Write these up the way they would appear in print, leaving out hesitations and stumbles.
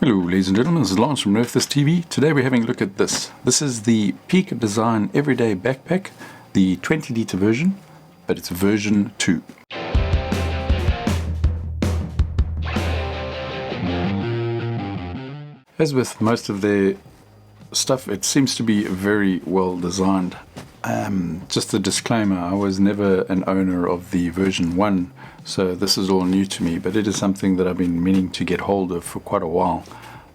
Hello ladies and gentlemen, this is Lance from NerfThis.TV. Today we're having a look at this. This is the Peak Design Everyday Backpack, the 20 litre version, but it's version 2. As with most of their stuff, it seems to be very well designed. Just a disclaimer, I was never an owner of the version 1, so this is all new to me, but it is something that I've been meaning to get hold of for quite a while,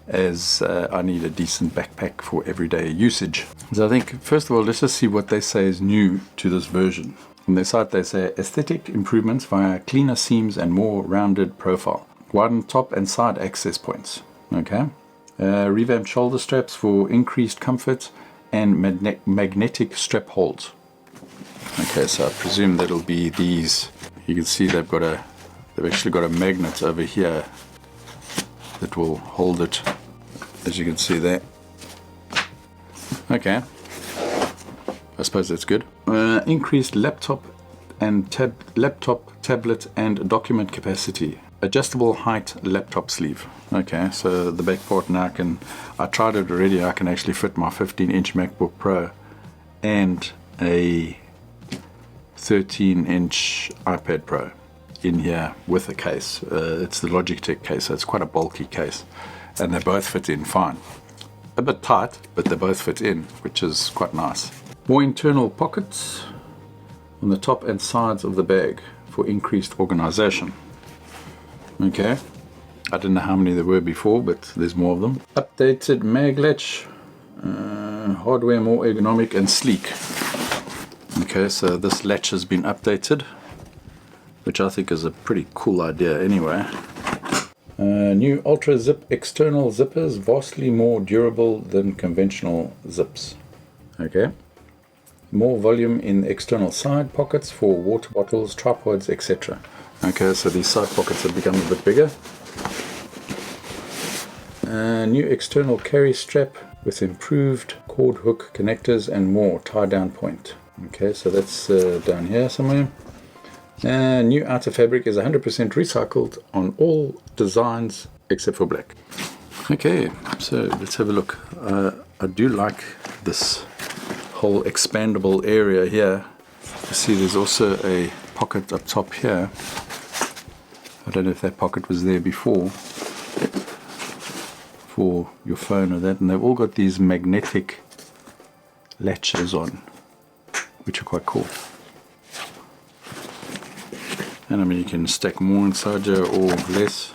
as I need a decent backpack for everyday usage. So I think, first of all, let's just see what they say is new to this version. On their site they say aesthetic improvements via cleaner seams and more rounded profile. Widened top and side access points. Okay. Revamped shoulder straps for increased comfort and magnetic strap holds. Okay, so I presume that'll be these. You can see they've actually got a magnet over here that will hold it, as you can see there. Okay, I suppose that's good. Increased laptop, tablet and document capacity. Adjustable height laptop sleeve. Okay, so the back part now I tried it already, I can actually fit my 15-inch MacBook Pro and a 13-inch iPad Pro in here with a case. It's the Logitech case, so it's quite a bulky case, and they both fit in fine. A bit tight, but they both fit in, which is quite nice. More internal pockets on the top and sides of the bag for increased organization. Okay, I didn't know how many there were before, but there's more of them. Updated mag latch, hardware more ergonomic and sleek. Okay, so this latch has been updated, which I think is a pretty cool idea anyway. New ultra zip external zippers, vastly more durable than conventional zips. Okay. More volume in the external side pockets for water bottles, tripods, etc. Okay, so these side pockets have become a bit bigger. New external carry strap with improved cord hook connectors and more tie down point. Okay, so that's down here somewhere. New outer fabric is 100% recycled on all designs except for black. Okay, so let's have a look. I do like this whole expandable area here. You see there's also a pocket up top here. I don't know if that pocket was there before for your phone or that, and they've all got these magnetic latches on, which are quite cool. And I mean, you can stack more inside here or less.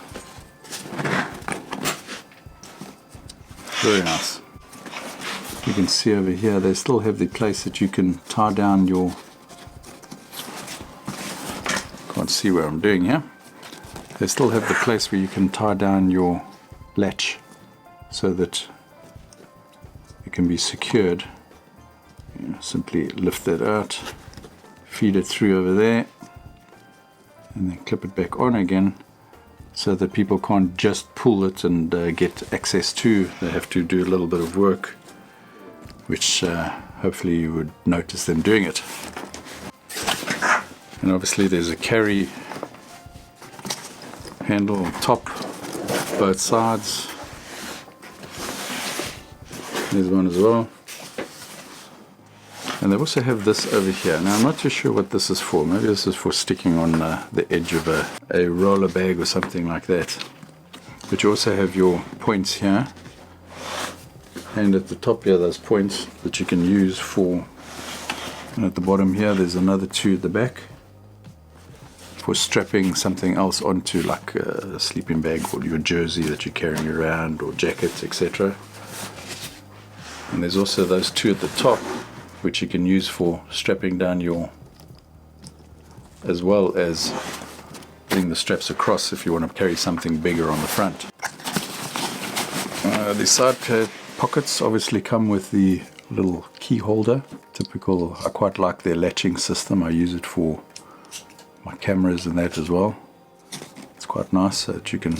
Very nice. You can see over here they still have the place that you can tie down your, can't see where I'm doing here. They still have the place where you can tie down your latch so that it can be secured. You simply lift that out, feed it through over there, and then clip it back on again, so that people can't just pull it and get access to. They have to do a little bit of work, which hopefully you would notice them doing it. And obviously there's a carry handle on top, both sides. There's one as well. And they also have this over here. Now I'm not too sure what this is for. Maybe this is for sticking on the edge of a roller bag or something like that. But you also have your points here. And at the top here, those points that you can use for, and at the bottom here, there's another two at the back for strapping something else onto, like a sleeping bag or your jersey that you're carrying around, or jackets, etc. And there's also those two at the top, which you can use for strapping down your, as well as putting the straps across if you want to carry something bigger on the front. The side pockets obviously come with the little key holder. Typical. I quite like their latching system. I use it for my cameras and that as well. It's quite nice so that you can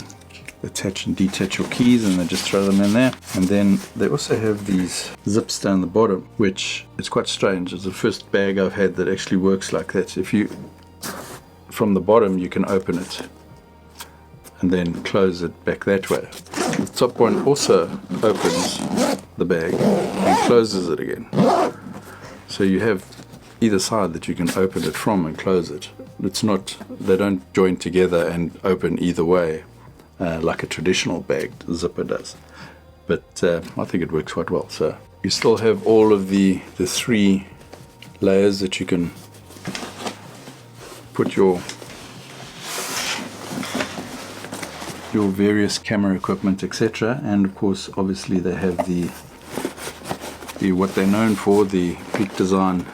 attach and detach your keys and then just throw them in there. And then they also have these zips down the bottom, which is quite strange. It's the first bag I've had that actually works like that. If you, from the bottom, you can open it and then close it back that way. The top one also opens the bag and closes it again. So you have either side that you can open it from and close it. It's not, they don't join together and open either way like a traditional bagged zipper does. But I think it works quite well. So you still have all of the 3 layers that you can put your various camera equipment, etc. And of course, obviously, they have the what they're known for, the Peak Design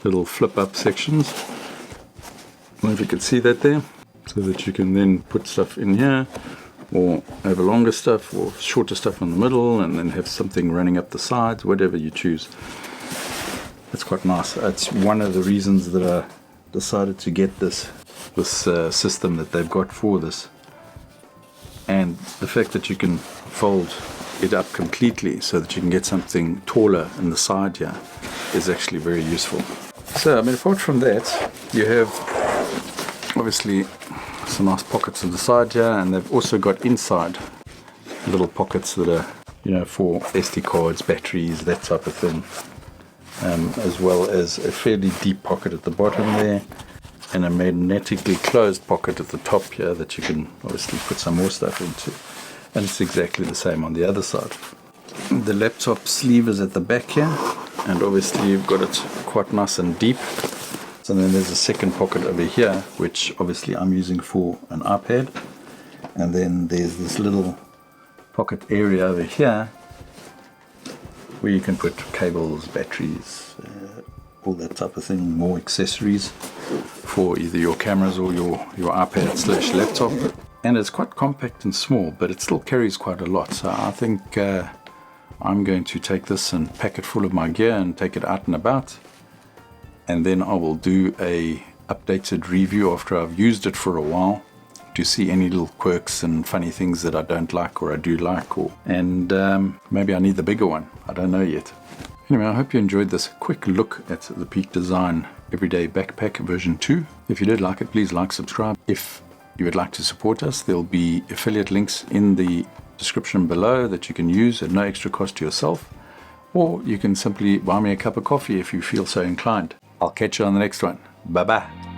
little flip-up sections. I don't know if you can see that there, so that you can then put stuff in here, or have a longer stuff or shorter stuff in the middle, and then have something running up the sides, whatever you choose. It's quite nice. It's one of the reasons that I decided to get this system that they've got for this. And the fact that you can fold it up completely so that you can get something taller in the side here is actually very useful. So, I mean, apart from that, you have obviously some nice pockets on the side here, and they've also got inside little pockets that are, you know, for SD cards, batteries, that type of thing, as well as a fairly deep pocket at the bottom there, and a magnetically closed pocket at the top here that you can obviously put some more stuff into. And it's exactly the same on the other side. The laptop sleeve is at the back here, and obviously you've got it quite nice and deep. So then there's a second pocket over here, which obviously I'm using for an iPad. And then there's this little pocket area over here where you can put cables, batteries, all that type of thing, more accessories for either your cameras or your iPad/laptop. And it's quite compact and small, but it still carries quite a lot. So I think I'm going to take this and pack it full of my gear and take it out and about. And then I will do a updated review after I've used it for a while to see any little quirks and funny things that I don't like or I do like. And maybe I need the bigger one. I don't know yet. Anyway, I hope you enjoyed this quick look at the Peak Design Everyday Backpack version 2. If you did like it, please like, subscribe. If you would like to support us, there'll be affiliate links in the description below that you can use at no extra cost to yourself, or you can simply buy me a cup of coffee if you feel so inclined. I'll catch you on the next one. Bye bye.